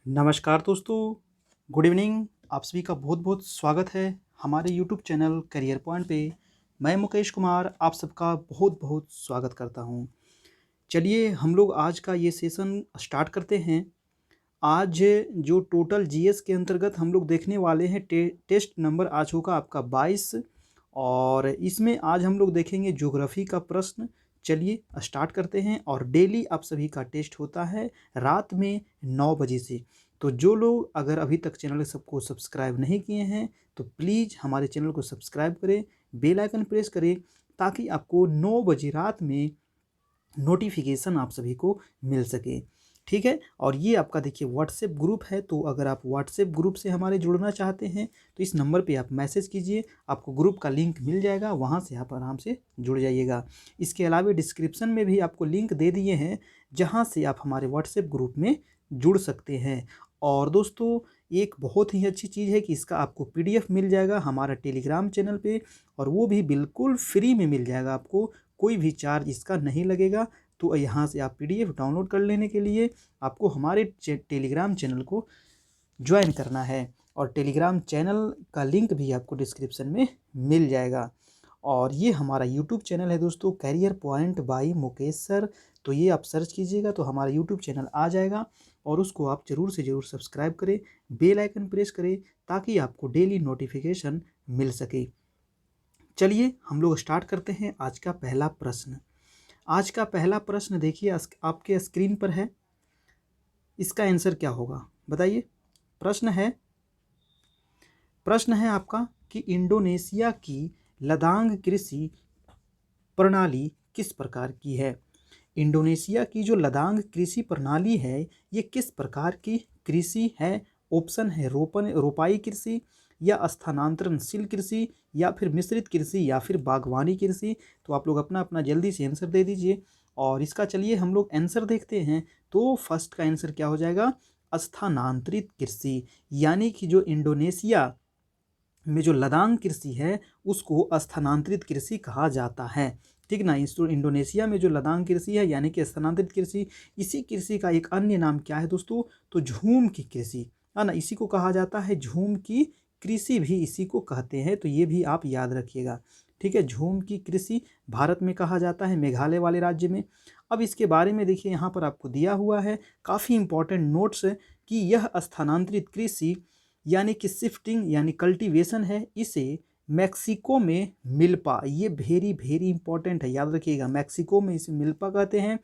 नमस्कार दोस्तों, good evening. आप सभी का बहुत बहुत स्वागत है हमारे यूट्यूब चैनल करियर पॉइंट पे। मैं मुकेश कुमार आप सबका बहुत बहुत स्वागत करता हूं। चलिए हम लोग आज का ये सेशन स्टार्ट करते हैं। आज जो टोटल जीएस के अंतर्गत हम लोग देखने वाले हैं टेस्ट नंबर आज होगा आपका 22 और इसमें आज हम लोग देखेंगे ज्योग्राफी का प्रश्न। चलिए स्टार्ट करते हैं। और डेली आप सभी का टेस्ट होता है रात में 9 बजे से। तो जो लोग अगर अभी तक चैनल सबको सब्सक्राइब नहीं किए हैं तो प्लीज़ हमारे चैनल को सब्सक्राइब करें, बेल आइकन प्रेस करें ताकि आपको 9 बजे रात में नोटिफिकेशन आप सभी को मिल सके। ठीक है। और ये आपका देखिए व्हाट्सएप ग्रुप है, तो अगर आप व्हाट्सएप ग्रुप से हमारे जुड़ना चाहते हैं तो इस नंबर पे आप मैसेज कीजिए, आपको ग्रुप का लिंक मिल जाएगा, वहाँ से आप आराम से जुड़ जाइएगा। इसके अलावा डिस्क्रिप्शन में भी आपको लिंक दे दिए हैं जहाँ से आप हमारे व्हाट्सएप ग्रुप में जुड़ सकते हैं। और दोस्तों एक बहुत ही अच्छी चीज़ है कि इसका आपको पीडीएफ मिल जाएगा हमारा टेलीग्राम चैनल पे, और वो भी बिल्कुल फ्री में मिल जाएगा आपको, कोई भी चार्ज इसका नहीं लगेगा। तो यहाँ से आप पीडीएफ डाउनलोड कर लेने के लिए आपको हमारे टेलीग्राम चैनल को ज्वाइन करना है, और टेलीग्राम चैनल का लिंक भी आपको डिस्क्रिप्शन में मिल जाएगा। और ये हमारा यूट्यूब चैनल है दोस्तों, career point by Mukesh sir. तो ये आप सर्च कीजिएगा तो हमारा यूट्यूब चैनल आ जाएगा, और उसको आप ज़रूर से ज़रूर सब्सक्राइब करें, बेल आइकन प्रेस करें ताकि आपको डेली नोटिफिकेशन मिल सके। चलिए हम लोग स्टार्ट करते हैं आज का पहला प्रश्न। आज का पहला प्रश्न देखिए आपके स्क्रीन पर है। इसका आंसर क्या होगा बताइए। प्रश्न है प्रश्न है आपका कि इंडोनेशिया की लदांग कृषि प्रणाली किस प्रकार की है। इंडोनेशिया की जो लदांग कृषि प्रणाली है ये किस प्रकार की कृषि है। ऑप्शन है रोपाई कृषि, या स्थानांतरणशील कृषि, या फिर मिश्रित कृषि, या फिर बागवानी कृषि। तो आप लोग अपना अपना जल्दी से आंसर दे दीजिए। और इसका चलिए हम लोग आंसर देखते हैं। तो फर्स्ट का आंसर क्या हो जाएगा, स्थानांतरित कृषि। यानी कि जो इंडोनेशिया में जो लदांग कृषि है उसको स्थानांतरित कृषि कहा जाता है। ठीक ना। इस इंडोनेशिया में जो लदांग कृषि है यानी कि स्थानांतरित कृषि, इसी कृषि का एक अन्य नाम क्या है दोस्तों, तो झूम की कृषि है ना, इसी को कहा जाता है। झूम की कृषि भी इसी को कहते हैं, तो ये भी आप याद रखिएगा। ठीक है, झूम की कृषि भारत में कहा जाता है, मेघालय वाले राज्य में। अब इसके बारे में देखिए यहाँ पर आपको दिया हुआ है काफ़ी इंपॉर्टेंट नोट्स कि यह स्थानांतरित कृषि यानी कि शिफ्टिंग यानी कल्टीवेशन है, इसे मैक्सिको में मिल्पा, ये वेरी वेरी इंपॉर्टेंट है, याद रखिएगा। मैक्सिको में इसे मिल्पा कहते हैं,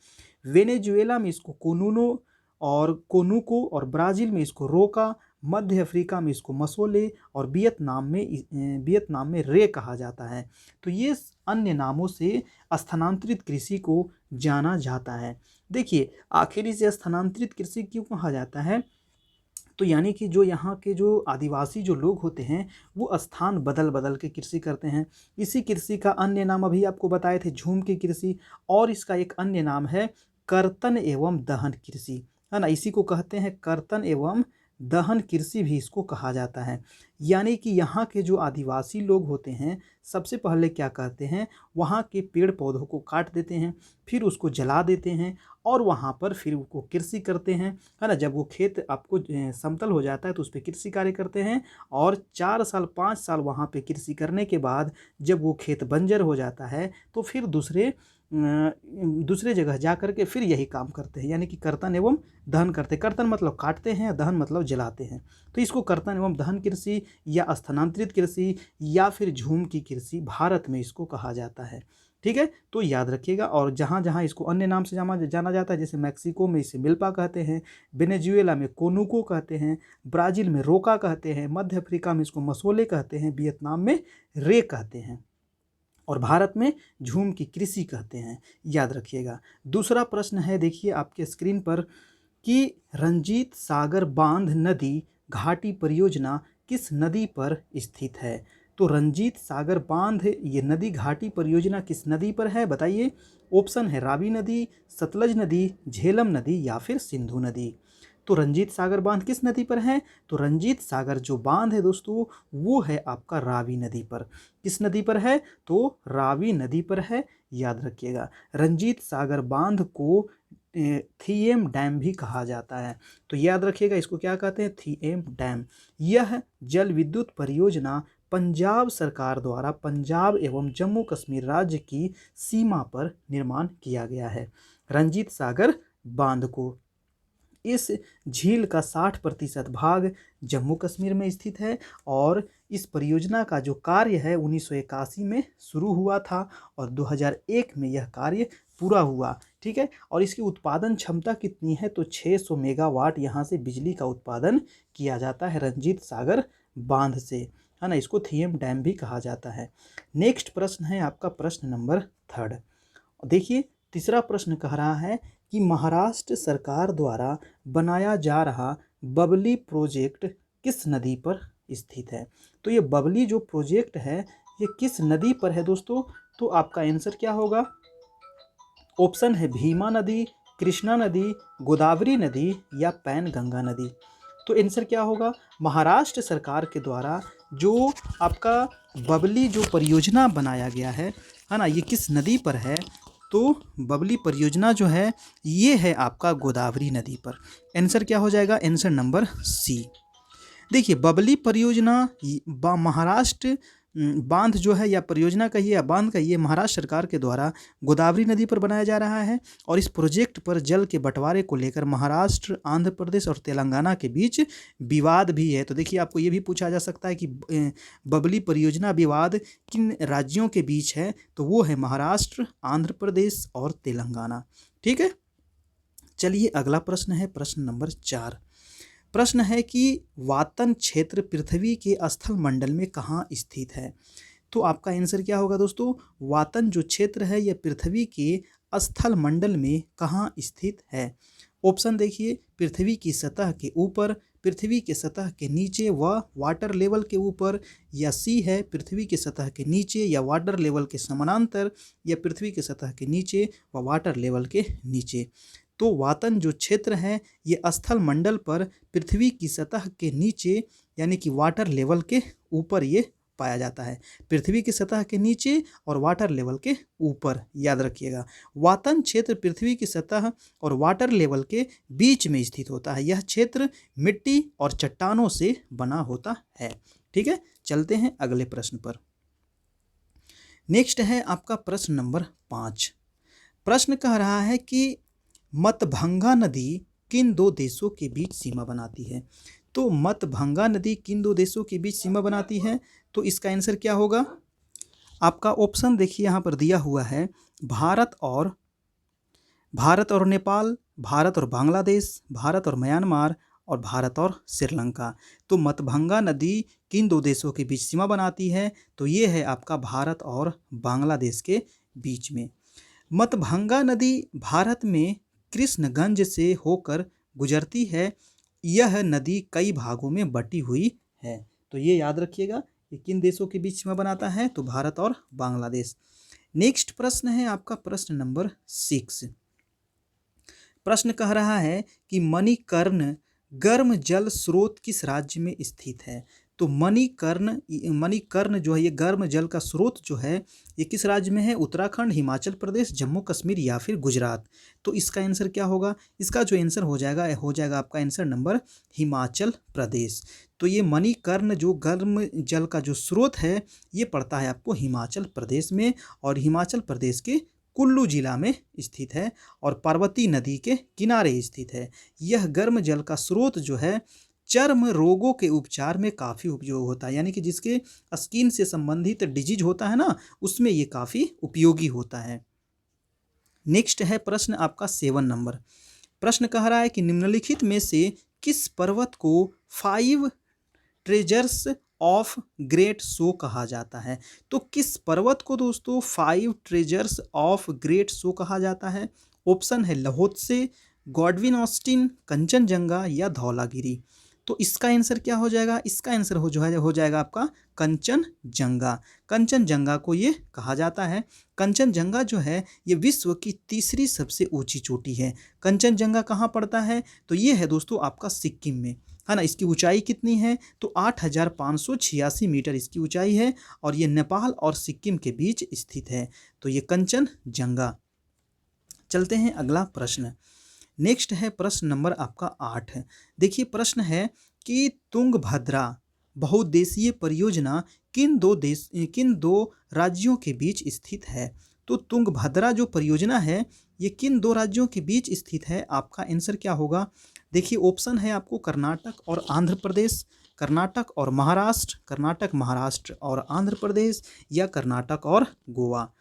वेनेजुएला में इसको कोनुनो और कोनुको, और ब्राज़ील में इसको रोका, मध्य अफ्रीका में इसको मसोले, और वियतनाम में रे कहा जाता है। तो ये अन्य नामों से स्थानांतरित कृषि को जाना जाता है। देखिए आखिर इसे स्थानांतरित कृषि क्यों कहा जाता है, तो यानी कि जो यहाँ के जो आदिवासी जो लोग होते हैं वो स्थान बदल बदल के कृषि करते हैं। इसी कृषि का अन्य नाम अभी आपको बताए थे झूम की कृषि, और इसका एक अन्य नाम है कर्तन एवं दहन कृषि, है ना। इसी को कहते हैं कर्तन एवं दहन कृषि भी इसको कहा जाता है। यानी कि यहाँ के जो आदिवासी लोग होते हैं सबसे पहले क्या करते हैं, वहाँ के पेड़ पौधों को काट देते हैं, फिर उसको जला देते हैं, और वहाँ पर फिर उसको कृषि करते हैं, है ना। जब वो खेत आपको समतल हो जाता है तो उस पर कृषि कार्य करते हैं, और 4 साल 5 साल वहाँ पे कृषि करने के बाद जब वो खेत बंजर हो जाता है तो फिर दूसरे जगह जा कर के फिर यही काम करते हैं, यानी कि कर्तन एवं दहन करते हैं। कर्तन मतलब काटते हैं, दहन मतलब जलाते हैं। तो इसको कर्तन एवं दहन कृषि या स्थानांतरित कृषि या फिर झूम की कृषि भारत में इसको कहा जाता है। ठीक है, तो याद रखिएगा। और जहाँ जहाँ इसको अन्य नाम से जाना जाता है, जैसे मैक्सिको में इसे मिल्पा कहते हैं, वेनेजुएला में कोनुको कहते हैं, ब्राज़ील में रोका कहते हैं, मध्य अफ्रीका में इसको मसोले कहते हैं, वियतनाम में रे कहते हैं, और भारत में झूम की कृषि कहते हैं, याद रखिएगा। दूसरा प्रश्न है देखिए आपके स्क्रीन पर कि रंजीत सागर बांध नदी घाटी परियोजना किस नदी पर स्थित है। तो रंजीत सागर बांध ये नदी घाटी परियोजना किस नदी पर है बताइए। ऑप्शन है रावी नदी, सतलज नदी, झेलम नदी, या फिर सिंधु नदी। तो रंजीत सागर बांध किस नदी पर है, तो रंजीत सागर जो बांध है दोस्तों वो है आपका रावी नदी पर। किस नदी पर है, तो रावी नदी पर है, याद रखिएगा। रंजीत सागर बांध को थिएम डैम भी कहा जाता है। तो याद रखिएगा, इसको क्या कहते हैं, थिएम डैम। यह जल विद्युत परियोजना पंजाब सरकार द्वारा पंजाब एवं जम्मू कश्मीर राज्य की सीमा पर निर्माण किया गया है। रंजीत सागर बांध को, इस झील का 60% भाग जम्मू कश्मीर में स्थित है और इस परियोजना का जो कार्य है 1981 में शुरू हुआ था और 2001 में यह कार्य पूरा हुआ। ठीक है, और इसकी उत्पादन क्षमता कितनी है, तो 600 मेगावाट यहाँ से बिजली का उत्पादन किया जाता है रंजीत सागर बांध से, है ना। इसको थिएम डैम भी कहा जाता है। नेक्स्ट प्रश्न है आपका प्रश्न नंबर 3। देखिए, तीसरा प्रश्न कह रहा है कि महाराष्ट्र सरकार द्वारा बनाया जा रहा बबली प्रोजेक्ट किस नदी पर स्थित है। तो ये बबली जो प्रोजेक्ट है ये किस नदी पर है दोस्तों, तो आपका आंसर क्या होगा, ऑप्शन है भीमा नदी, कृष्णा नदी, गोदावरी नदी या पैनगंगा नदी। तो आंसर क्या होगा, महाराष्ट्र सरकार के द्वारा जो आपका बबली जो परियोजना बनाया गया है ना, ये किस नदी पर है, तो बबली परियोजना जो है ये है आपका गोदावरी नदी पर। आंसर क्या हो जाएगा, आंसर नंबर सी। देखिए, बबली परियोजना महाराष्ट्र बांध जो है या परियोजना कहिए या बांध कहिए, महाराष्ट्र सरकार के द्वारा गोदावरी नदी पर बनाया जा रहा है और इस प्रोजेक्ट पर जल के बंटवारे को लेकर महाराष्ट्र, आंध्र प्रदेश और तेलंगाना के बीच विवाद भी है। तो देखिए, आपको ये भी पूछा जा सकता है कि बबली परियोजना विवाद किन राज्यों के बीच है, तो वो है महाराष्ट्र, आंध्र प्रदेश और तेलंगाना। ठीक है, चलिए अगला प्रश्न है प्रश्न नंबर 4। प्रश्न है कि वातन क्षेत्र पृथ्वी के स्थल मंडल में कहाँ स्थित है। तो आपका आंसर क्या होगा दोस्तों, वातन जो क्षेत्र है यह पृथ्वी के स्थल मंडल में कहाँ स्थित है। ऑप्शन देखिए, पृथ्वी की सतह के ऊपर, पृथ्वी के सतह के नीचे व वाटर लेवल के ऊपर, या सी है पृथ्वी के सतह के नीचे या वाटर लेवल के समानांतर, या पृथ्वी के सतह के नीचे व वाटर लेवल के नीचे। तो वातन जो क्षेत्र है ये स्थल मंडल पर पृथ्वी की सतह के नीचे यानी कि वाटर लेवल के ऊपर ये पाया जाता है। पृथ्वी की सतह के नीचे और वाटर लेवल के ऊपर, याद रखिएगा। वातन क्षेत्र पृथ्वी की सतह और वाटर लेवल के बीच में स्थित होता है। यह क्षेत्र मिट्टी और चट्टानों से बना होता है। ठीक है, चलते हैं अगले प्रश्न पर। नेक्स्ट है आपका प्रश्न नंबर 5। प्रश्न कह रहा है कि मतभंगा नदी किन दो देशों के बीच सीमा बनाती है। तो मतभंगा नदी किन दो देशों के बीच सीमा बनाती है, तो इसका आंसर क्या होगा, आपका ऑप्शन देखिए यहाँ पर दिया हुआ है, भारत और नेपाल, भारत और बांग्लादेश, भारत और म्यांमार और भारत और श्रीलंका। तो मतभंगा नदी किन दो देशों के बीच सीमा बनाती है, तो ये है आपका भारत और बांग्लादेश के बीच में। मतभंगा नदी भारत में कृष्णगंज से होकर गुजरती है। यह नदी कई भागों में बटी हुई है। तो ये याद रखिएगा, ये किन देशों के बीच सीमा बनाता है, तो भारत और बांग्लादेश। नेक्स्ट प्रश्न है आपका प्रश्न नंबर 6। प्रश्न कह रहा है कि मणिकर्ण गर्म जल स्रोत किस राज्य में स्थित है। तो मणिकर्ण जो है ये गर्म जल का स्रोत जो है ये किस राज्य में है, उत्तराखंड, हिमाचल प्रदेश, जम्मू कश्मीर या फिर गुजरात। तो इसका आंसर क्या होगा, इसका जो आंसर हो जाएगा आपका आंसर नंबर हिमाचल प्रदेश। तो ये मणिकर्ण जो गर्म जल का जो स्रोत है ये पड़ता है आपको हिमाचल प्रदेश में और हिमाचल प्रदेश के कुल्लू जिला में स्थित है और पार्वती नदी के किनारे स्थित है। यह गर्म जल का स्रोत जो है चर्म रोगों के उपचार में काफ़ी उपयोग होता है, यानी कि जिसके स्किन से संबंधित डिजीज होता है ना, उसमें ये काफ़ी उपयोगी होता है। नेक्स्ट है प्रश्न आपका 7 नंबर। प्रश्न कह रहा है कि निम्नलिखित में से किस पर्वत को 5 ट्रेजर्स ऑफ ग्रेट शो कहा जाता है। तो किस पर्वत को दोस्तों 5 ट्रेजर्स ऑफ ग्रेट शो कहा जाता है। ऑप्शन है लहोत्से, गॉडविन ऑस्टिन, कंचनजंगा या धौलागिरी। तो इसका आंसर क्या हो जाएगा, इसका आंसर हो जाएगा आपका कंचनजंगा। कंचनजंगा को ये कहा जाता है। कंचनजंगा जो है ये विश्व की तीसरी सबसे ऊंची चोटी है। कंचनजंगा कहाँ पड़ता है, तो ये है दोस्तों आपका सिक्किम में, है ना। इसकी ऊंचाई कितनी है, तो 8586 मीटर इसकी ऊंचाई है और ये नेपाल और सिक्किम के बीच स्थित है। तो ये कंचनजंगा। चलते हैं अगला प्रश्न। नेक्स्ट है प्रश्न नंबर आपका 8 है। देखिए प्रश्न है कि तुंगभद्रा बहुउद्देशीय परियोजना किन दो राज्यों के बीच स्थित है। तो तुंगभद्रा जो परियोजना है ये किन दो राज्यों के बीच स्थित है, आपका आंसर क्या होगा। देखिए ऑप्शन है आपको कर्नाटक और आंध्र प्रदेश, कर्नाटक और महाराष्ट्र, कर्नाटक महाराष्ट्र और आंध्र प्रदेश, या कर्नाटक और गोवा।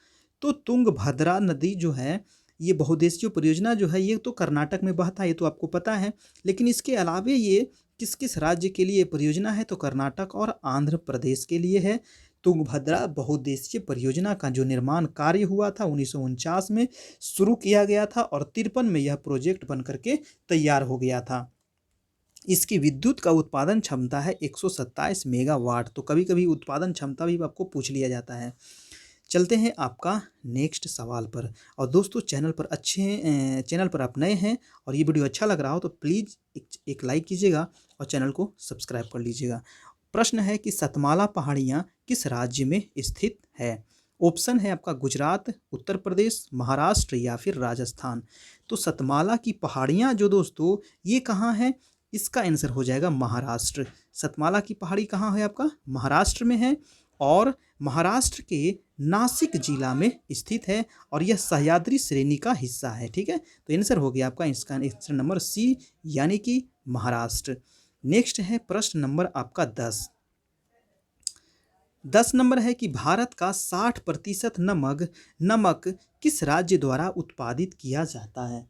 तो तुंगभद्रा नदी जो है ये बहुउद्देशीय परियोजना जो है ये तो कर्नाटक में बहता है, ये तो आपको पता है। लेकिन इसके अलावे ये किस किस राज्य के लिए परियोजना है, तो कर्नाटक और आंध्र प्रदेश के लिए है। तुंगभद्रा बहुउद्देशीय परियोजना का जो निर्माण कार्य हुआ था 1949 में शुरू किया गया था और 53 में यह प्रोजेक्ट बन करके तैयार हो गया था। इसकी विद्युत का उत्पादन क्षमता है 127 मेगावाट। तो कभी कभी उत्पादन क्षमता भी आपको पूछ लिया जाता है। चलते हैं आपका नेक्स्ट सवाल पर। और दोस्तों चैनल पर आप नए हैं और ये वीडियो अच्छा लग रहा हो तो प्लीज़ एक लाइक कीजिएगा और चैनल को सब्सक्राइब कर लीजिएगा। प्रश्न है कि सतमाला पहाड़ियाँ किस राज्य में स्थित है। ऑप्शन है आपका गुजरात, उत्तर प्रदेश, महाराष्ट्र या फिर राजस्थान। तो सतमाला की पहाड़ियाँ जो दोस्तों ये कहाँ है, इसका आंसर हो जाएगा महाराष्ट्र। सतमाला की पहाड़ी कहाँ है आपका, महाराष्ट्र में है और महाराष्ट्र के नासिक जिला में स्थित है और यह सह्याद्री श्रेणी का हिस्सा है। ठीक है, तो आंसर हो गया आपका इसका आंसर नंबर सी यानी कि महाराष्ट्र। नेक्स्ट है प्रश्न नंबर आपका 10 नंबर है कि भारत का 60% नमक किस राज्य द्वारा उत्पादित किया जाता है।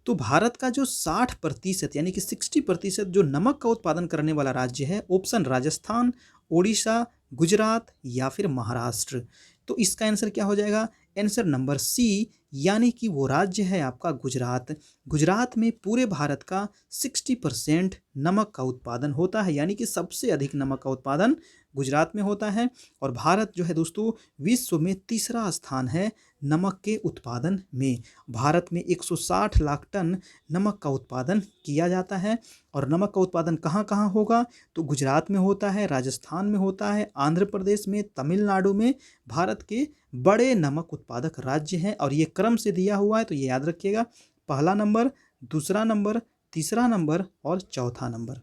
तो भारत का जो 60% यानी कि 60% जो नमक का उत्पादन करने वाला राज्य है, ऑप्शन राजस्थान, उड़ीसा, गुजरात या फिर महाराष्ट्र। तो इसका आंसर क्या हो जाएगा, आंसर नंबर सी यानी कि वो राज्य है आपका गुजरात। गुजरात में पूरे भारत का 60% नमक का उत्पादन होता है, यानी कि सबसे अधिक नमक का उत्पादन गुजरात में होता है। और भारत जो है दोस्तों विश्व में तीसरा स्थान है नमक के उत्पादन में। भारत में 160 लाख टन नमक का उत्पादन किया जाता है। और नमक का उत्पादन कहाँ कहाँ होगा, तो गुजरात में होता है, राजस्थान में होता है, आंध्र प्रदेश में, तमिलनाडु में। भारत के बड़े नमक उत्पादक राज्य हैं और ये क्रम से दिया हुआ है, तो ये याद रखिएगा, पहला नंबर, दूसरा नंबर, तीसरा नंबर और चौथा नंबर।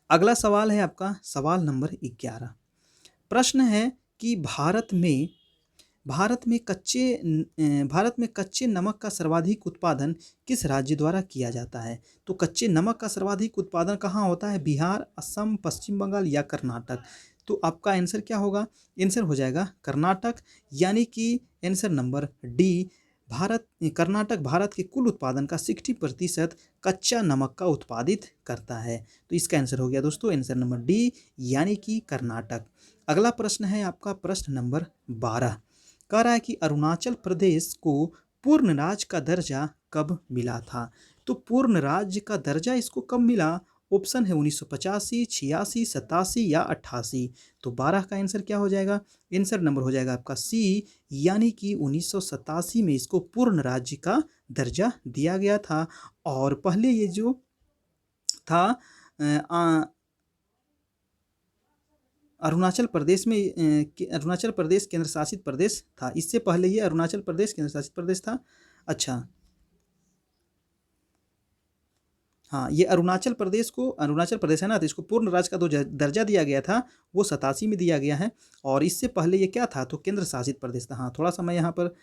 अगला सवाल है आपका सवाल नंबर 11। प्रश्न है कि भारत में कच्चे नमक का सर्वाधिक उत्पादन किस राज्य द्वारा किया जाता है। तो कच्चे नमक का सर्वाधिक उत्पादन कहाँ होता है, बिहार, असम, पश्चिम बंगाल या कर्नाटक। तो आपका आंसर क्या होगा, आंसर हो जाएगा कर्नाटक, यानी कि answer number D. Karnataka Bharat के कुल उत्पादन का 60% कच्चा नमक का उत्पादित करता है। तो इसका आंसर हो गया दोस्तों आंसर नंबर डी यानी कि कर्नाटक। अगला प्रश्न है आपका प्रश्न नंबर 12। कह रहा है कि अरुणाचल प्रदेश को पूर्ण राज्य का दर्जा कब मिला था। तो पूर्ण राज्य का दर्जा इसको कब मिला, ऑप्शन है 1985, 86, 87 या 88। तो 12 का आंसर क्या हो जाएगा, आंसर नंबर हो जाएगा आपका सी यानी कि 1987 में इसको पूर्ण राज्य का दर्जा दिया गया था। और पहले ये जो था अरुणाचल प्रदेश केंद्र शासित प्रदेश था। इससे पहले ये अरुणाचल प्रदेश केंद्र शासित प्रदेश था। अच्छा हाँ, ये अरुणाचल प्रदेश है ना, तो इसको पूर्ण राज्य का जो दर्जा दिया गया था वो 87 में दिया गया है। और इससे पहले ये क्या था, तो केंद्र शासित प्रदेश था। हाँ, थोड़ा सा मैं यहाँ पर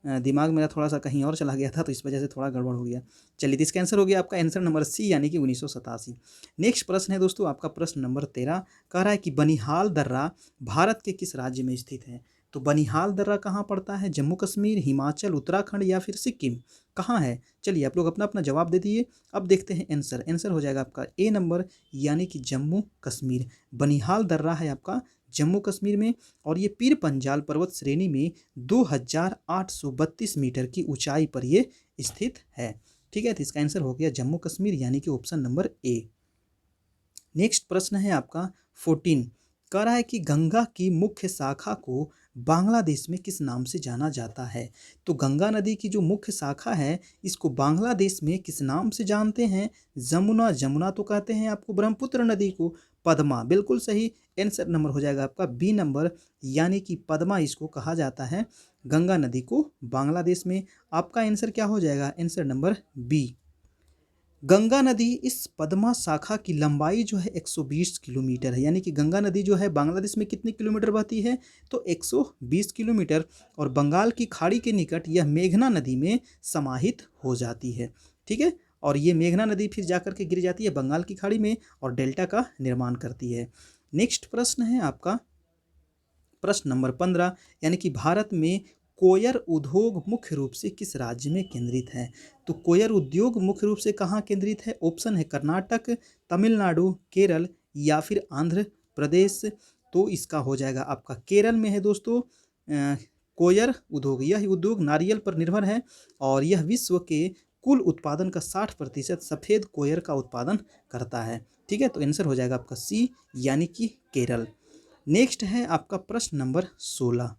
दिमाग मेरा थोड़ा सा कहीं और चला गया था, तो इस वजह से थोड़ा गड़बड़ हो गया। चलिए, तो इसका आंसर हो गया आपका आंसर नंबर सी यानी कि 1987। नेक्स्ट प्रश्न है दोस्तों आपका प्रश्न नंबर 13। कह रहा है कि बनिहाल दर्रा भारत के किस राज्य में स्थित है। तो बनिहाल दर्रा कहाँ पड़ता है, जम्मू कश्मीर, हिमाचल, उत्तराखंड या फिर सिक्किम, कहाँ है। चलिए आप लोग अपना अपना जवाब दे दिए। अब देखते हैं आंसर हो जाएगा आपका ए नंबर यानी कि जम्मू कश्मीर। बनिहाल दर्रा है आपका जम्मू कश्मीर में और ये पीर पंजाल पर्वत श्रेणी में 2832 मीटर की ऊंचाई पर ये स्थित है। ठीक है, तो इसका आंसर हो गया जम्मू कश्मीर यानी कि ऑप्शन नंबर ए। नेक्स्ट प्रश्न है आपका 14। कह रहा है कि गंगा की मुख्य शाखा को बांग्लादेश में किस नाम से जाना जाता है। तो गंगा नदी की जो मुख्य शाखा है इसको बांग्लादेश में किस नाम से जानते हैं। जमुना तो कहते हैं आपको ब्रह्मपुत्र नदी को, पद्मा, बिल्कुल सही। आंसर नंबर हो जाएगा आपका बी नंबर, यानी कि पद्मा इसको कहा जाता है, गंगा नदी को बांग्लादेश में। आपका आंसर क्या हो जाएगा? Answer number B. गंगा नदी इस पद्मा शाखा की लंबाई जो है 120 किलोमीटर है, यानी कि गंगा नदी जो है बांग्लादेश में कितने किलोमीटर बहती है? तो 120 किलोमीटर। और बंगाल की खाड़ी के निकट यह मेघना नदी में समाहित हो जाती है। ठीक है, और ये मेघना नदी फिर जाकर के गिर जाती है बंगाल की खाड़ी में और डेल्टा का निर्माण करती है। नेक्स्ट प्रश्न है आपका प्रश्न नंबर 15, यानी कि भारत में कोयर उद्योग मुख्य रूप से किस राज्य में केंद्रित है? तो कोयर उद्योग मुख्य रूप से कहाँ केंद्रित है? ऑप्शन है कर्नाटक, तमिलनाडु, केरल या फिर आंध्र प्रदेश। तो इसका हो जाएगा आपका केरल में है दोस्तों कोयर उद्योग। यह उद्योग नारियल पर निर्भर है और यह विश्व के कुल उत्पादन का 60% सफ़ेद कोयर का उत्पादन करता है। ठीक है, तो आंसर हो जाएगा आपका सी, यानी कि केरल। नेक्स्ट है आपका प्रश्न नंबर 16।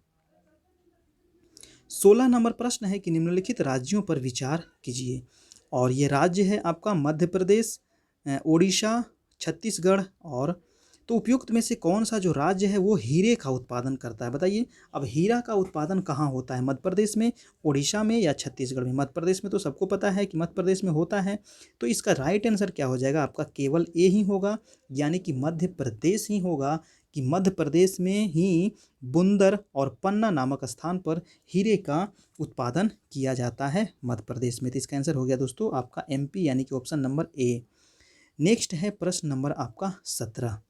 16 नंबर प्रश्न है कि निम्नलिखित राज्यों पर विचार कीजिए। और ये राज्य है आपका मध्य प्रदेश, ओडिशा, छत्तीसगढ़ और तो उपयुक्त में से कौन सा जो राज्य है वो हीरे का उत्पादन करता है? बताइए। अब हीरा का उत्पादन कहाँ होता है? मध्य प्रदेश में, ओडिशा में या छत्तीसगढ़ में? मध्य प्रदेश में तो सबको पता है कि मध्य प्रदेश में होता है, तो इसका राइट आंसर क्या हो जाएगा आपका? केवल ए ही होगा, यानी कि मध्य प्रदेश ही होगा, कि मध्य प्रदेश में ही बुंदर और पन्ना नामक स्थान पर हीरे का उत्पादन किया जाता है मध्य प्रदेश में। तो इसका आंसर हो गया दोस्तों आपका एमपी, यानी कि ऑप्शन नंबर ए। नेक्स्ट है प्रश्न नंबर आपका 17।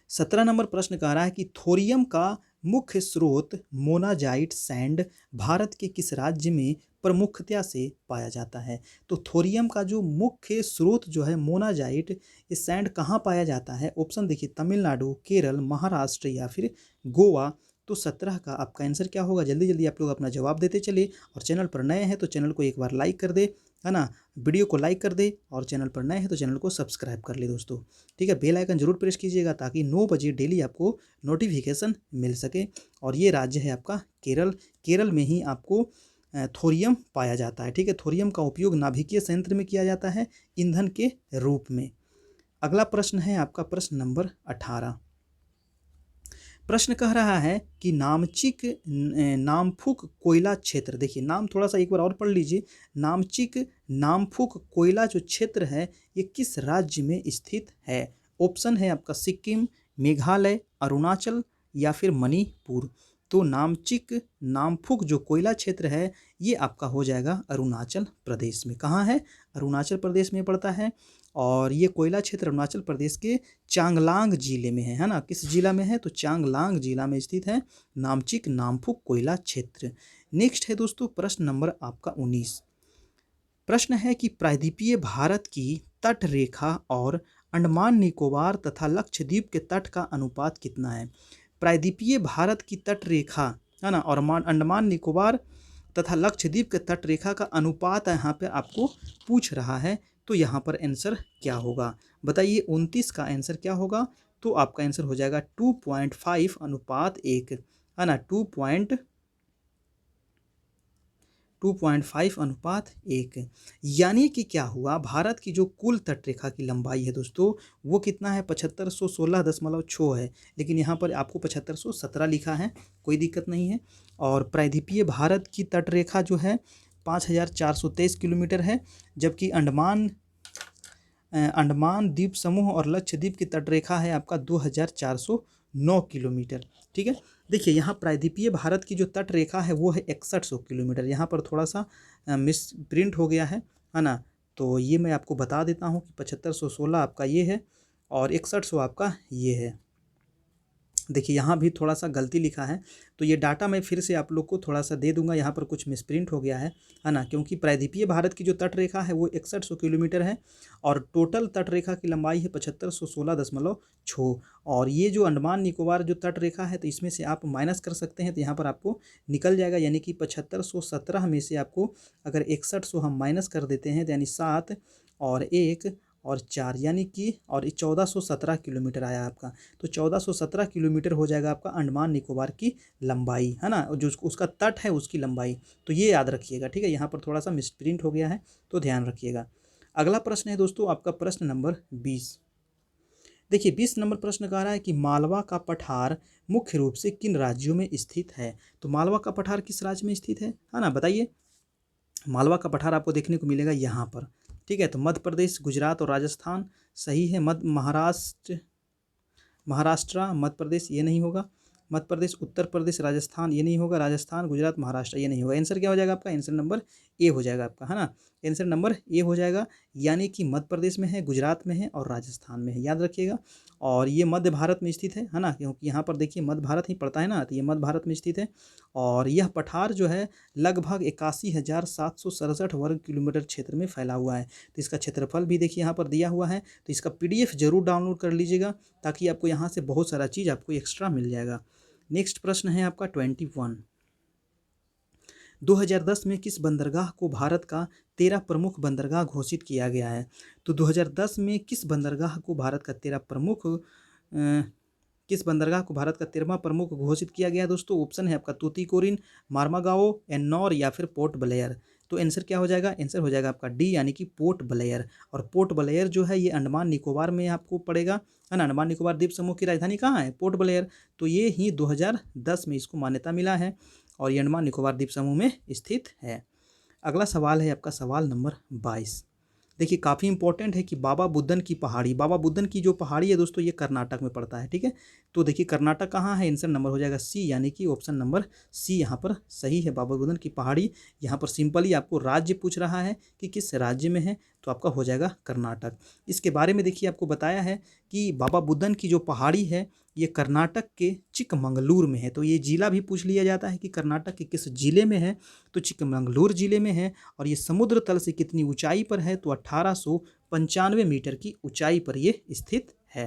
17 नंबर प्रश्न कह रहा है कि थोरियम का मुख्य स्रोत मोनाजाइट सैंड भारत के किस राज्य में प्रमुखता से पाया जाता है? तो थोरियम का जो मुख्य स्रोत जो है मोनाजाइट, ये सैंड कहाँ पाया जाता है? ऑप्शन देखिए, तमिलनाडु, केरल, महाराष्ट्र या फिर गोवा। तो 17 का आपका आंसर क्या होगा? जल्दी जल्दी आप लोग अपना जवाब देते चलिए। और चैनल पर नए हैं तो चैनल को एक बार लाइक कर दे, है ना, वीडियो को लाइक कर दे, और चैनल पर नए हैं तो चैनल को सब्सक्राइब कर ले दोस्तों। ठीक है, बेल आइकन जरूर प्रेस कीजिएगा ताकि 9 बजे डेली आपको नोटिफिकेशन मिल सके। और ये राज्य है आपका केरल। केरल में ही आपको थोरियम पाया जाता है। ठीक है, थोरियम का उपयोग नाभिकीय संयंत्र में किया जाता है ईंधन के रूप में। अगला प्रश्न है आपका प्रश्न नंबर 18। प्रश्न कह रहा है कि नामचिक नामफुक कोयला क्षेत्र, देखिए नाम थोड़ा सा एक बार और पढ़ लीजिए। नामचिक नामफुक कोयला जो क्षेत्र है ये किस राज्य में स्थित है? ऑप्शन है आपका सिक्किम, मेघालय, अरुणाचल या फिर मणिपुर। तो नामचिक नामफुक जो कोयला क्षेत्र है ये आपका हो जाएगा अरुणाचल प्रदेश में। कहाँ है? अरुणाचल प्रदेश में पड़ता है। और ये कोयला क्षेत्र अरुणाचल प्रदेश के चांगलांग जिले में है ना? किस जिला में है? तो चांगलांग जिला में स्थित है नामचिक नामफुक कोयला क्षेत्र। नेक्स्ट है दोस्तों प्रश्न नंबर आपका 19। प्रश्न है कि प्रायद्वीपीय भारत की तट रेखा और अंडमान निकोबार तथा लक्षद्वीप के तट का अनुपात कितना है? प्रायद्वीपीय भारत की तट रेखा, है ना, और अंडमान निकोबार तथा लक्षद्वीप के तट रेखा का अनुपात यहाँ पे आपको पूछ रहा है। तो यहाँ पर आंसर क्या होगा? बताइए। 29 का आंसर क्या होगा? तो आपका आंसर हो जाएगा 2.5 अनुपात 1, है ना, 2.5 अनुपात 1। यानी कि क्या हुआ, भारत की जो कुल तटरेखा की लंबाई है दोस्तों वो कितना है? 7516.6 है, लेकिन यहाँ पर आपको 7517 लिखा है, कोई दिक्कत नहीं है। और प्रायद्वीपीय भारत की तटरेखा जो है 5423 किलोमीटर है, जबकि अंडमान द्वीप समूह और लक्षद्वीप की तटरेखा है आपका 2409 किलोमीटर। ठीक है, देखिए यहाँ प्रायद्वीपीय भारत की जो तट रेखा है वो है 6100 किलोमीटर। यहाँ पर थोड़ा सा मिस प्रिंट हो गया है ना? तो ये मैं आपको बता देता हूँ कि 7516 आपका ये है और 6100 आपका ये है। देखिए यहाँ भी थोड़ा सा गलती लिखा है, तो ये डाटा मैं फिर से आप लोग को थोड़ा सा दे दूंगा। यहाँ पर कुछ मिसप्रिंट हो गया है ना? क्योंकि प्रायद्वीपीय भारत की जो तट रेखा है वो 6100 किलोमीटर है और टोटल तट रेखा की लंबाई है 7516.6। और ये जो अंडमान निकोबार जो तट रेखा है तो इसमें से आप माइनस कर सकते हैं, तो यहाँ पर आपको निकल जाएगा, यानी कि 7517 में से आपको अगर 6100 हम माइनस कर देते हैं तो यानी 7 और 1 और 4 यानी कि और 1417 किलोमीटर आया आपका। तो 1417 किलोमीटर हो जाएगा आपका अंडमान निकोबार की लंबाई, है ना, जो उसका तट है उसकी लंबाई। तो ये याद रखिएगा। ठीक है, यहाँ पर थोड़ा सा मिसप्रिंट हो गया है तो ध्यान रखिएगा। अगला प्रश्न है दोस्तों आपका प्रश्न नंबर 20। देखिए 20 नंबर प्रश्न कह रहा है कि मालवा का पठार मुख्य रूप से किन राज्यों में स्थित है। तो मालवा का पठार किस राज्य में स्थित है ना, बताइए। मालवा का पठार आपको देखने को मिलेगा यहाँ पर, ठीक है। तो मध्य प्रदेश, गुजरात और राजस्थान सही है। महाराष्ट्र मध्य प्रदेश ये नहीं होगा। मध्य प्रदेश, उत्तर प्रदेश, राजस्थान ये नहीं होगा। राजस्थान, गुजरात, महाराष्ट्र ये नहीं होगा। आंसर क्या हो जाएगा आपका? आंसर नंबर ए हो जाएगा आपका, है ना। आंसर नंबर ए हो जाएगा, यानी कि मध्य प्रदेश में है, गुजरात में है और राजस्थान में है, याद रखिएगा। और ये मध्य भारत में स्थित है ना, क्योंकि यहाँ पर देखिए मध्य भारत ही पड़ता है ना, तो ये मध्य भारत में स्थित है। और यह पठार जो है लगभग 81,767 वर्ग किलोमीटर क्षेत्र में फैला हुआ है। तो इसका क्षेत्रफल भी देखिए यहाँ पर दिया हुआ है। तो इसका PDF जरूर डाउनलोड कर लीजिएगा, ताकि आपको यहाँ से बहुत सारा चीज़ आपको एक्स्ट्रा मिल जाएगा। नेक्स्ट प्रश्न है आपका 21। 2010 में किस बंदरगाह को भारत का 13 प्रमुख बंदरगाह घोषित किया गया है। तो 2010 में किस बंदरगाह को भारत का 13वां प्रमुख घोषित किया गया दोस्तों। ऑप्शन है आपका तूतीकोरिन, मार्मागाओ, एन्नौर या फिर पोर्ट ब्लेयर। तो आंसर क्या हो जाएगा? आंसर हो जाएगा आपका डी, यानी कि पोर्ट ब्लेयर। और पोर्ट ब्लेयर जो है ये अंडमान निकोबार में आपको पड़ेगा, है ना। अंडमान निकोबार द्वीप समूह की राजधानी कहाँ है? Port Blair. तो ये ही 2010 में इसको मान्यता मिला है और ये अंडमान निकोबार द्वीप समूह में स्थित है। अगला सवाल है आपका सवाल नंबर 22। देखिए काफ़ी इंपॉर्टेंट है कि बाबा बुदन की पहाड़ी, बाबा बुदन की जो पहाड़ी है दोस्तों ये कर्नाटक में पड़ता है, ठीक है। तो देखिए कर्नाटक कहाँ है? आंसर नंबर हो जाएगा सी, यानी कि ऑप्शन नंबर सी यहाँ पर सही है। बाबा बुदन की पहाड़ी, यहाँ पर सिंपली आपको राज्य पूछ रहा है कि किस राज्य में है, तो आपका हो जाएगा कर्नाटक। इसके बारे में देखिए आपको बताया है कि बाबा बुदन की जो पहाड़ी है ये कर्नाटक के चिकमंगलूर में है। तो ये जिला भी पूछ लिया जाता है कि कर्नाटक के किस जिले में है, तो चिकमंगलूर जिले में है। और ये समुद्र तल से कितनी ऊंचाई पर है? तो 1895 मीटर की ऊंचाई पर ये स्थित है।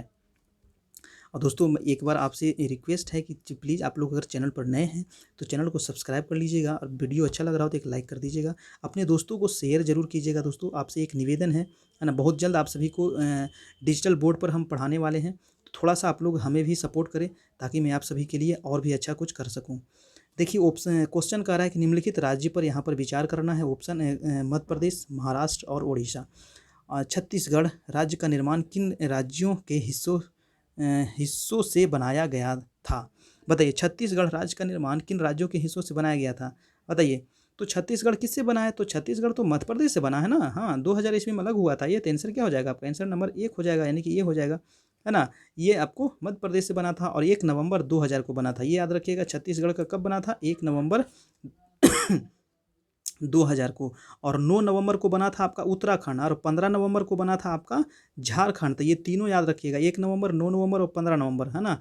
और दोस्तों एक बार आपसे रिक्वेस्ट है कि प्लीज़ आप लोग अगर चैनल पर नए हैं तो चैनल को सब्सक्राइब कर लीजिएगा, और वीडियो अच्छा लग रहा हो तो एक लाइक कर दीजिएगा, अपने दोस्तों को शेयर जरूर कीजिएगा। दोस्तों आपसे एक निवेदन है ना, बहुत जल्द आप सभी को डिजिटल बोर्ड पर हम पढ़ाने वाले हैं, तो थोड़ा सा आप लोग हमें भी सपोर्ट करें, ताकि मैं आप सभी के लिए और भी अच्छा कुछ कर सकूँ। देखिए ऑप्शन क्वेश्चन कह रहा है कि निम्नलिखित राज्य पर यहाँ पर विचार करना है। ऑप्शन है मध्य प्रदेश, महाराष्ट्र और उड़ीसा। छत्तीसगढ़ राज्य का निर्माण किन राज्यों के हिस्सों से बनाया गया था? बताइए, छत्तीसगढ़ राज्य का निर्माण किन राज्यों के हिस्सों से बनाया गया था? बताइए। तो छत्तीसगढ़ किससे बना है? तो छत्तीसगढ़ तो मध्य प्रदेश से बना है ना। हाँ, 2000 ईस्वी में अलग हुआ था ये। तो आंसर क्या हो जाएगा आपका? आंसर नंबर 1 हो जाएगा, यानी कि ये हो जाएगा, है ना। ये आपको मध्य प्रदेश से बना था और 1 नवंबर 2000 को बना था। ये याद रखिएगा, छत्तीसगढ़ का कब बना था? 1 नवंबर 2000 को। और 9 नवंबर को बना था आपका उत्तराखंड, और 15 नवंबर को बना था आपका झारखंड। तो ये तीनों याद रखिएगा, 1 नवंबर, 9 नवंबर और 15 नवंबर, है ना।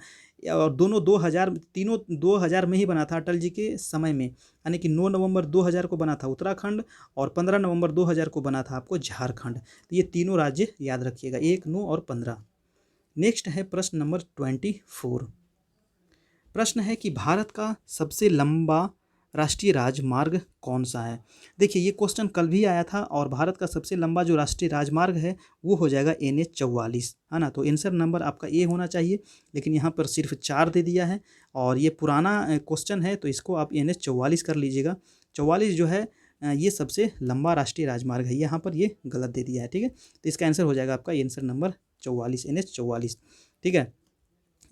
और दोनों 2000 में ही बना था अटल जी के समय में, यानी कि 9 नवंबर 2000 को बना था उत्तराखंड और 15 नवंबर 2000 को बना था आपको झारखंड। तो ये तीनों राज्य याद रखिएगा, 1, 9 और 15। नेक्स्ट है प्रश्न नंबर 24। प्रश्न है कि भारत का सबसे लंबा राष्ट्रीय राजमार्ग कौन सा है? देखिए ये क्वेश्चन कल भी आया था, और भारत का सबसे लंबा जो राष्ट्रीय राजमार्ग है वो हो जाएगा NH44, है ना। तो आंसर नंबर आपका ए होना चाहिए, लेकिन यहाँ पर सिर्फ 4 दे दिया है, और ये पुराना क्वेश्चन है, तो इसको आप NH44 कर लीजिएगा। 44 जो है ये सबसे लंबा राष्ट्रीय राजमार्ग है, यहाँ पर ये गलत दे दिया है, ठीक है। तो इसका आंसर हो जाएगा आपका आंसर नंबर 44, NH44, ठीक है।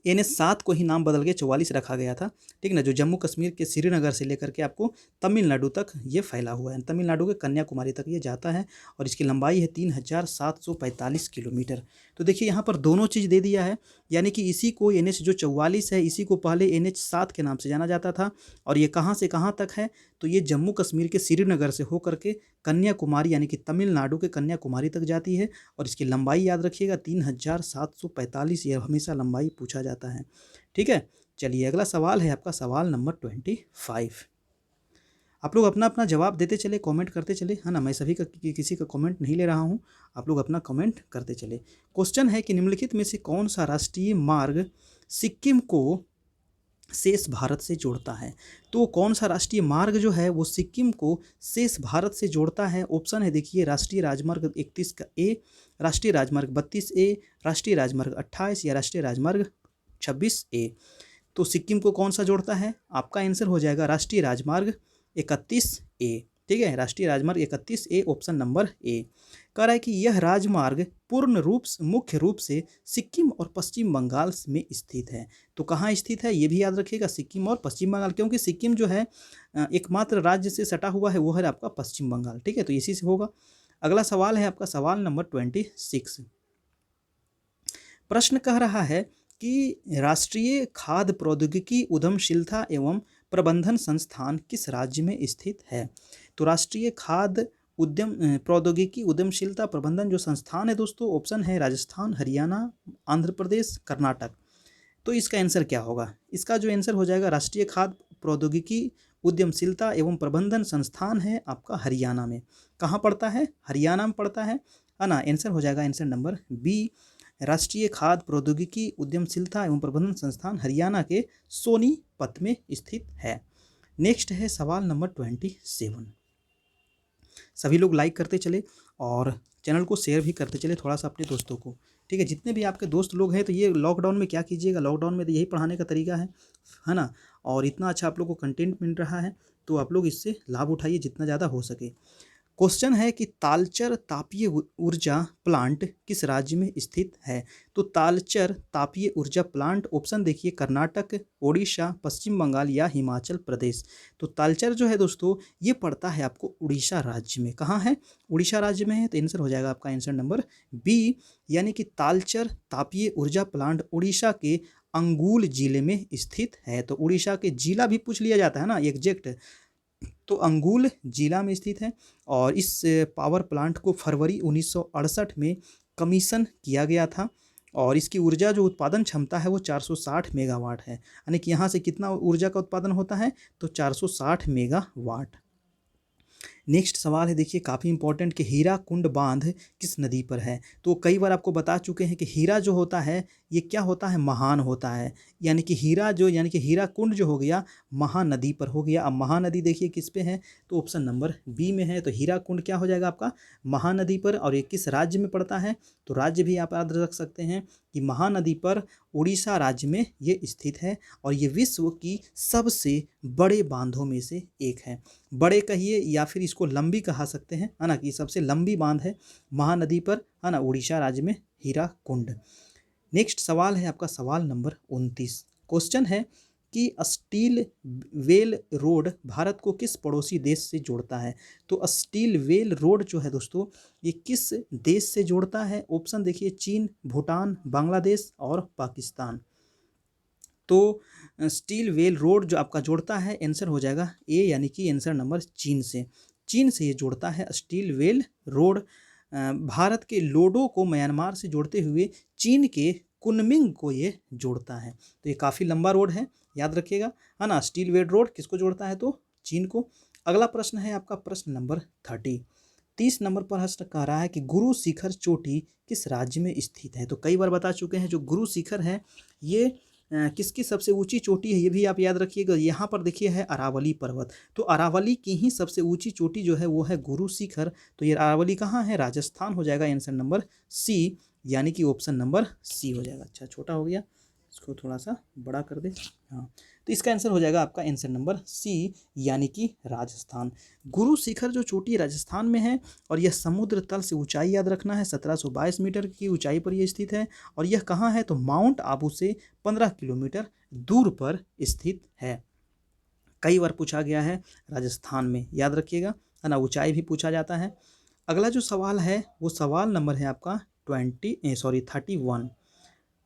NH7 को ही नाम बदल के 44 रखा गया था, ठीक ना, जो जम्मू कश्मीर के श्रीनगर से लेकर के आपको तमिलनाडु तक ये फैला हुआ है, तमिलनाडु के कन्याकुमारी तक ये जाता है, और इसकी लंबाई है 3745 किलोमीटर। तो देखिए यहाँ पर दोनों चीज़ दे दिया है, यानी कि इसी को NH जो 44 है इसी को पहले NH7 के नाम से जाना जाता था, और ये कहाँ से कहाँ तक है? तो ये जम्मू कश्मीर के श्रीनगर से होकर के कन्याकुमारी, यानी कि तमिलनाडु के कन्याकुमारी तक जाती है, और इसकी लंबाई याद रखिएगा 3745, ये हमेशा लंबाई पूछा जाता है, ठीक है। चलिए अगला सवाल है आपका सवाल नंबर 25। आप लोग अपना अपना जवाब देते चले, कमेंट करते चले, है ना। मैं सभी का किसी का कमेंट नहीं ले रहा हूँ, आप लोग अपना कमेंट करते चले। क्वेश्चन है कि निम्नलिखित में से कौन सा राष्ट्रीय मार्ग सिक्किम को शेष भारत से जोड़ता है? तो कौन सा राष्ट्रीय मार्ग जो है वो सिक्किम को शेष भारत से जोड़ता है? ऑप्शन है देखिए, राष्ट्रीय राजमार्ग 31 का ए, राष्ट्रीय राजमार्ग 32A, राष्ट्रीय राजमार्ग 28 या राष्ट्रीय राजमार्ग 26A। तो सिक्किम को कौन सा जोड़ता है? आपका आंसर हो जाएगा राष्ट्रीय राजमार्ग 31A, ठीक है, राष्ट्रीय राजमार्ग 31A ऑप्शन नंबर ए। कह रहा है कि यह राजमार्ग मुख्य रूप से सिक्किम और पश्चिम बंगाल में स्थित है। तो कहाँ स्थित है ये भी याद रखिएगा, सिक्किम और पश्चिम बंगाल, क्योंकि सिक्किम जो है एकमात्र राज्य से सटा हुआ है वो है आपका पश्चिम बंगाल। ठीक है, तो इसी से होगा। अगला सवाल है आपका सवाल नंबर 26। प्रश्न कह रहा है कि राष्ट्रीय खाद्य प्रौद्योगिकी उद्यमशीलता एवं प्रबंधन संस्थान किस राज्य में स्थित है। तो राष्ट्रीय खाद्य प्रौद्योगिकी उद्यमशीलता प्रबंधन जो संस्थान है दोस्तों, ऑप्शन है राजस्थान, हरियाणा, आंध्र प्रदेश, कर्नाटक। तो इसका आंसर क्या होगा, इसका जो आंसर हो जाएगा राष्ट्रीय खाद्य प्रौद्योगिकी उद्यमशीलता एवं प्रबंधन संस्थान है आपका हरियाणा में। कहाँ पड़ता है, हरियाणा में पड़ता है ना। आंसर हो जाएगा आंसर नंबर बी, राष्ट्रीय खाद्य प्रौद्योगिकी उद्यमशीलता एवं प्रबंधन संस्थान हरियाणा के सोनीपत में स्थित है। नेक्स्ट है सवाल नंबर 27। सभी लोग लाइक करते चले और चैनल को शेयर भी करते चले थोड़ा सा अपने दोस्तों को। ठीक है, जितने भी आपके दोस्त लोग हैं, तो ये लॉकडाउन में क्या कीजिएगा, लॉकडाउन में तो यही पढ़ाने का तरीका है ना। और इतना अच्छा आप लोग को कंटेंट मिल रहा है, तो आप लोग इससे लाभ उठाइए जितना ज़्यादा हो सके। क्वेश्चन है कि तालचर तापीय ऊर्जा प्लांट किस राज्य में स्थित है। तो तालचर तापीय ऊर्जा प्लांट ऑप्शन देखिए, कर्नाटक, ओडिशा, पश्चिम बंगाल या हिमाचल प्रदेश। तो तालचर जो है दोस्तों ये पड़ता है आपको उड़ीसा राज्य में। कहाँ है, उड़ीसा राज्य में है। तो आंसर हो जाएगा आपका आंसर नंबर बी, यानी कि तालचर तापीय ऊर्जा प्लांट उड़ीसा के अंगुल जिले में स्थित है। तो उड़ीसा के जिला भी पूछ लिया जाता है ना एग्जैक्ट, तो अंगुल जिला में स्थित है। और इस पावर प्लांट को फरवरी 1968 में कमीशन किया गया था। और इसकी ऊर्जा जो उत्पादन क्षमता है वो 460 मेगावाट है। यानी कि यहाँ से कितना ऊर्जा का उत्पादन होता है, तो 460 मेगावाट। नेक्स्ट सवाल है देखिए काफ़ी इंपॉर्टेंट, कि हीरा कुंड बांध किस नदी पर है। तो कई बार आपको बता चुके हैं कि हीरा जो होता है ये क्या होता है, महान होता है। यानी कि हीरा कुंड जो हो गया महानदी पर हो गया। अब महानदी देखिए किस पे है, तो ऑप्शन नंबर बी में है। तो हीरा कुंड क्या हो जाएगा आपका, महानदी पर। और ये किस राज्य में पड़ता है, तो राज्य भी आप याद रख सकते हैं कि महानदी पर उड़ीसा राज्य में ये स्थित है। और ये विश्व की सबसे बड़े बांधों में से एक है। बड़े कहिए या फिर इसको लंबी कहा सकते हैं, है ना, कि सबसे लंबी बांध है महानदी पर, है ना, उड़ीसा राज्य में हीरा कुंड। नेक्स्ट सवाल है आपका सवाल नंबर 29। क्वेश्चन है कि स्टील वेल रोड भारत को किस पड़ोसी देश से जोड़ता है। तो स्टील वेल रोड जो है दोस्तों ये किस देश से जोड़ता है, ऑप्शन देखिए, चीन, भूटान, बांग्लादेश और पाकिस्तान। तो स्टील वेल रोड जो आपका जोड़ता है, आंसर हो जाएगा ए, यानी कि आंसर नंबर चीन से ये जोड़ता है स्टील वेल रोड। भारत के लोडो को म्यांमार से जोड़ते हुए चीन के कुनमिंग को ये जोड़ता है। तो ये काफ़ी लंबा रोड है, याद रखिएगा, है ना। स्टील वेल रोड किसको जोड़ता है, तो चीन को। अगला प्रश्न है आपका प्रश्न नंबर 30 नंबर पर प्रश्न कह रहा है कि गुरु शिखर चोटी किस राज्य में स्थित है। तो कई बार बता चुके हैं जो गुरु शिखर है ये किसकी सबसे ऊंची चोटी है, ये भी आप याद रखिएगा। यहाँ पर देखिए है अरावली पर्वत। तो अरावली की ही सबसे ऊंची चोटी जो है वो है गुरु शिखर। तो ये अरावली कहाँ है, राजस्थान हो जाएगा आंसर नंबर सी, यानी कि ऑप्शन नंबर सी हो जाएगा। अच्छा छोटा हो गया, इसको थोड़ा सा बड़ा कर दे। हाँ, तो इसका आंसर हो जाएगा आपका आंसर नंबर सी, यानी कि राजस्थान। गुरु शिखर जो चोटी राजस्थान में है और यह समुद्र तल से ऊंचाई याद रखना है 1722 मीटर की ऊंचाई पर यह स्थित है। और यह कहाँ है, तो माउंट आबू से 15 किलोमीटर दूर पर स्थित है। कई बार पूछा गया है राजस्थान में, याद रखिएगा, है ना। ऊंचाई भी पूछा जाता है। अगला जो सवाल है वो सवाल नंबर है आपका 31।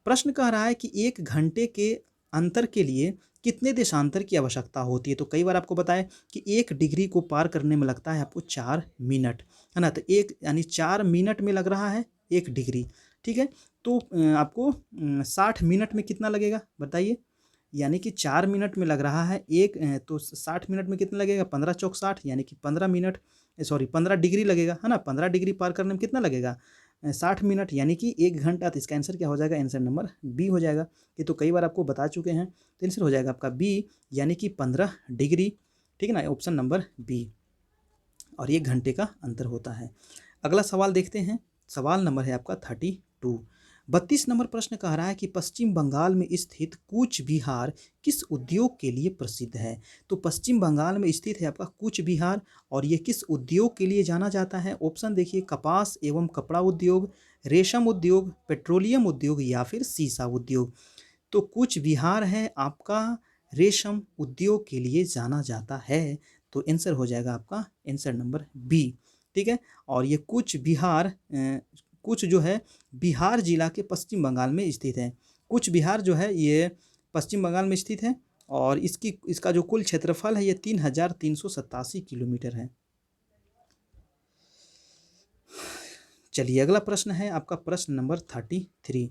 प्रश्न कह रहा है कि 1 घंटे के अंतर के लिए कितने देशांतर की आवश्यकता होती है। तो कई बार आपको बताया कि 1 डिग्री को पार करने में लगता है आपको 4 मिनट, है ना। तो एक यानी 4 मिनट में लग रहा है 1 डिग्री, ठीक है। तो आपको 60 मिनट में कितना लगेगा बताइए। यानी कि 4 मिनट में लग रहा है तो 60 मिनट में कितना लगेगा, 15 चौक 60, यानी कि 15 डिग्री लगेगा, है ना। 15 डिग्री पार करने में कितना लगेगा, 60 मिनट, यानी कि 1 घंटा। तो इसका आंसर क्या हो जाएगा, आंसर नंबर बी हो जाएगा। ये तो कई बार आपको बता चुके हैं, तो आंसर हो जाएगा आपका बी, यानी कि 15 डिग्री, ठीक है ना, ऑप्शन नंबर बी। और 1 घंटे का अंतर होता है। अगला सवाल देखते हैं, सवाल नंबर है आपका 32। 32 नंबर प्रश्न कह रहा है कि पश्चिम बंगाल में स्थित कूच बिहार किस उद्योग के लिए प्रसिद्ध है। तो पश्चिम बंगाल में स्थित है आपका कूच बिहार और ये किस उद्योग के लिए जाना जाता है। ऑप्शन देखिए, कपास एवं कपड़ा उद्योग, रेशम उद्योग, पेट्रोलियम उद्योग या फिर सीसा उद्योग। तो कूच बिहार है आपका रेशम उद्योग के लिए जाना जाता है। तो आंसर हो जाएगा आपका आंसर नंबर बी। ठीक है, और ये कूच बिहार कूच जो है बिहार जिला के पश्चिम बंगाल में स्थित है। कूच बिहार जो है ये पश्चिम बंगाल में स्थित है और इसका जो कुल क्षेत्रफल है ये 3,387 किलोमीटर है। चलिए अगला प्रश्न है आपका प्रश्न नंबर 33।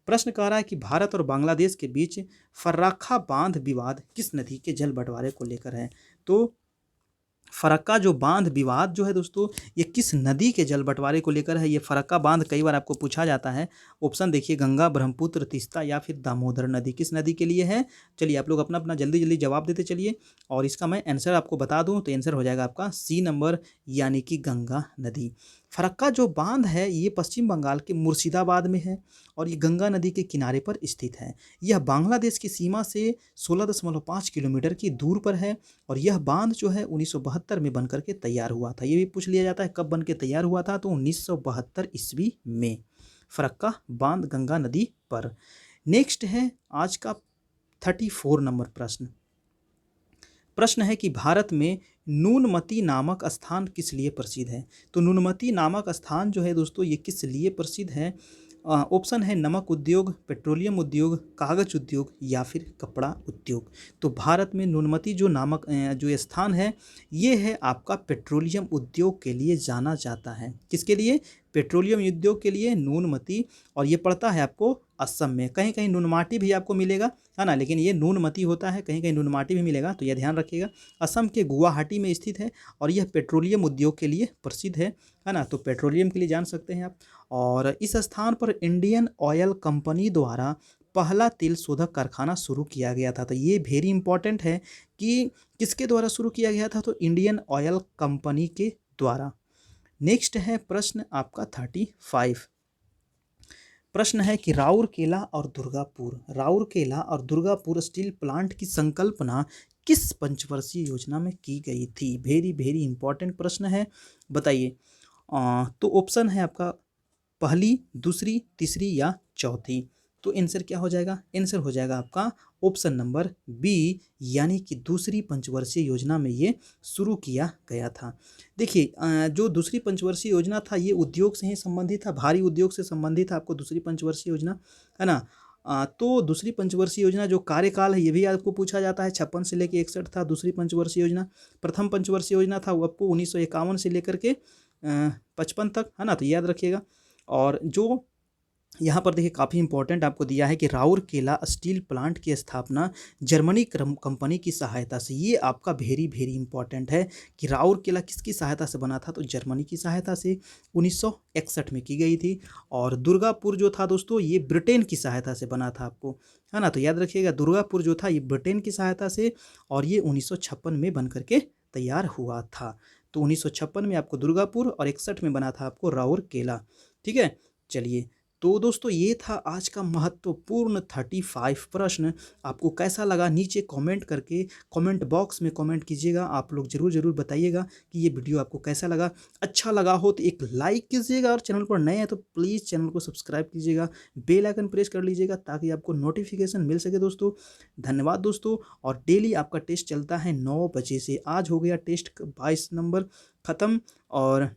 प्रश्न कह रहा है कि भारत और बांग्लादेश के बीच फर्राखा बांध विवाद किस नदी के जल बंटवारे को लेकर है। तो फरक्का जो बांध विवाद जो है दोस्तों ये किस नदी के जल बंटवारे को लेकर है। ये फरक्का बांध कई बार आपको पूछा जाता है। ऑप्शन देखिए, गंगा, ब्रह्मपुत्र, तीस्ता या फिर दामोदर नदी। किस नदी के लिए है। चलिए आप लोग अपना अपना जल्दी जल्दी जवाब देते चलिए और इसका मैं आंसर आपको बता दूं तो आंसर हो जाएगा आपका सी नंबर, यानी कि गंगा नदी। फरक्का जो बांध है ये पश्चिम बंगाल के मुर्शिदाबाद में है और ये गंगा नदी के किनारे पर स्थित है। यह बांग्लादेश की सीमा से 16.5 किलोमीटर की दूर पर है और यह बांध जो है 1972 में बनकर के तैयार हुआ था। ये भी पूछ लिया जाता है कब बन के तैयार हुआ था, तो 1972 ईस्वी में फरक्का बांध गंगा नदी पर। नेक्स्ट है आज का 34 नंबर प्रश्न। प्रश्न है कि भारत में नूनमती नामक स्थान किस लिए प्रसिद्ध है। तो नूनमती नामक स्थान जो है दोस्तों ये किस लिए प्रसिद्ध है। ऑप्शन है नमक उद्योग, पेट्रोलियम उद्योग, कागज उद्योग या फिर कपड़ा उद्योग। तो भारत में नूनमती जो नामक जो स्थान है ये है आपका पेट्रोलियम उद्योग के लिए जाना जाता है। किसके लिए। पेट्रोलियम उद्योग के लिए नूनमती। और ये पड़ता है आपको असम में। कहीं कहीं नूनमाटी भी आपको मिलेगा है ना, लेकिन ये नूनमती होता है, कहीं कहीं नूनमाटी भी मिलेगा, तो यह ध्यान रखिएगा। असम के गुवाहाटी में स्थित है और यह पेट्रोलियम उद्योग के लिए प्रसिद्ध है ना। तो पेट्रोलियम के लिए जान सकते हैं आप। और इस स्थान पर इंडियन ऑयल कंपनी द्वारा पहला तेल शोधक कारखाना शुरू किया गया था। तो ये वेरी इंपॉर्टेंट है कि किसके द्वारा शुरू किया गया था, तो इंडियन ऑयल कंपनी के द्वारा। नेक्स्ट है प्रश्न आपका 35। प्रश्न है कि राउरकेला और दुर्गापुर स्टील प्लांट की संकल्पना किस पंचवर्षीय योजना में की गई थी। वेरी वेरी इंपॉर्टेंट प्रश्न है, बताइए। तो ऑप्शन है आपका पहली, दूसरी, तीसरी या चौथी। तो आंसर क्या हो जाएगा। आंसर हो जाएगा आपका ऑप्शन नंबर बी, यानी कि दूसरी पंचवर्षीय योजना में ये शुरू किया गया था। देखिए जो दूसरी पंचवर्षीय योजना था ये उद्योग से ही संबंधित था, भारी उद्योग से संबंधित था आपको दूसरी पंचवर्षीय योजना, है ना। तो दूसरी पंचवर्षीय योजना जो कार्यकाल है ये भी आपको पूछा जाता है, 56 से लेकर 61 था दूसरी पंचवर्षीय योजना। प्रथम पंचवर्षीय योजना था वो आपको 1951 से लेकर के 55 तक, है ना, तो याद रखिएगा। और जो यहाँ पर देखिए काफ़ी इंपॉर्टेंट आपको दिया है कि राउरकेला स्टील प्लांट की स्थापना जर्मनी कंपनी की सहायता से। ये आपका वेरी वेरी इंपॉर्टेंट है कि राउरकेला किसकी सहायता से बना था, तो जर्मनी की सहायता से 1961 में की गई थी। और दुर्गापुर जो था दोस्तों ये ब्रिटेन की सहायता से बना था आपको, है ना, तो याद रखिएगा दुर्गापुर जो था ये ब्रिटेन की सहायता से और ये 1956 में बन करके तैयार हुआ था। तो 1956 में आपको दुर्गापुर और 61 में बना था आपको राउरकेला। ठीक है, चलिए तो दोस्तों ये था आज का महत्वपूर्ण 35 प्रश्न। आपको कैसा लगा नीचे कमेंट करके कमेंट बॉक्स में कमेंट कीजिएगा। आप लोग ज़रूर बताइएगा कि ये वीडियो आपको कैसा लगा। अच्छा लगा हो तो एक लाइक कीजिएगा और चैनल पर नए हैं तो प्लीज़ चैनल को सब्सक्राइब कीजिएगा, बेल आइकन प्रेस कर लीजिएगा ताकि आपको नोटिफिकेशन मिल सके दोस्तों। धन्यवाद दोस्तों। और डेली आपका टेस्ट चलता है 9 बजे से। आज हो गया टेस्ट 22 नंबर ख़त्म और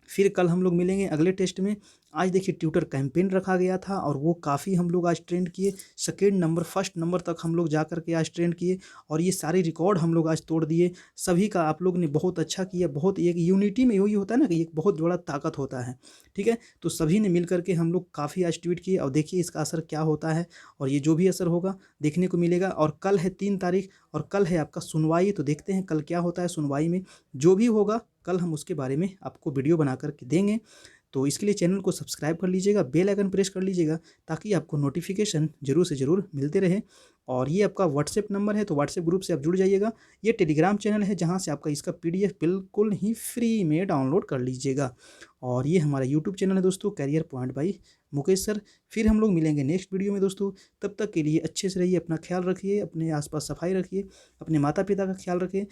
फिर कल हम लोग मिलेंगे अगले टेस्ट में। आज देखिए ट्यूटर कैंपेन रखा गया था और वो काफ़ी हम लोग आज ट्रेंड किए, सेकेंड नंबर फर्स्ट नंबर तक हम लोग जा कर के आज ट्रेंड किए और ये सारे रिकॉर्ड हम लोग आज तोड़ दिए। सभी का आप लोग ने बहुत अच्छा किया। बहुत एक यूनिटी में यही होता है ना कि एक बहुत बड़ा ताकत होता है। ठीक है, तो सभी ने मिल करके हम लोग काफ़ी आज ट्वीट किए और देखिए इसका असर क्या होता है और ये जो भी असर होगा देखने को मिलेगा। और कल है 3 तारीख और कल है आपका सुनवाई, तो देखते हैं कल क्या होता है सुनवाई में। जो भी होगा कल हम उसके बारे में आपको वीडियो बना करके देंगे। तो तो इसके लिए चैनल को सब्सक्राइब कर लीजिएगा, बेल आइकन प्रेस कर लीजिएगा ताकि आपको नोटिफिकेशन ज़रूर से ज़रूर मिलते रहे। और ये आपका व्हाट्सएप नंबर है, तो व्हाट्सएप ग्रुप से आप जुड़ जाइएगा। ये टेलीग्राम चैनल है जहाँ से आपका इसका PDF बिल्कुल ही फ्री में डाउनलोड कर लीजिएगा। और ये हमारा यूट्यूब चैनल है दोस्तों, career point by Mukesh sir. फिर हम लोग मिलेंगे नेक्स्ट वीडियो में दोस्तों। तब तक के लिए अच्छे से रहिए, अपना ख्याल रखिए, अपने आसपास सफाई रखिए, अपने माता पिता का ख्याल रखिए।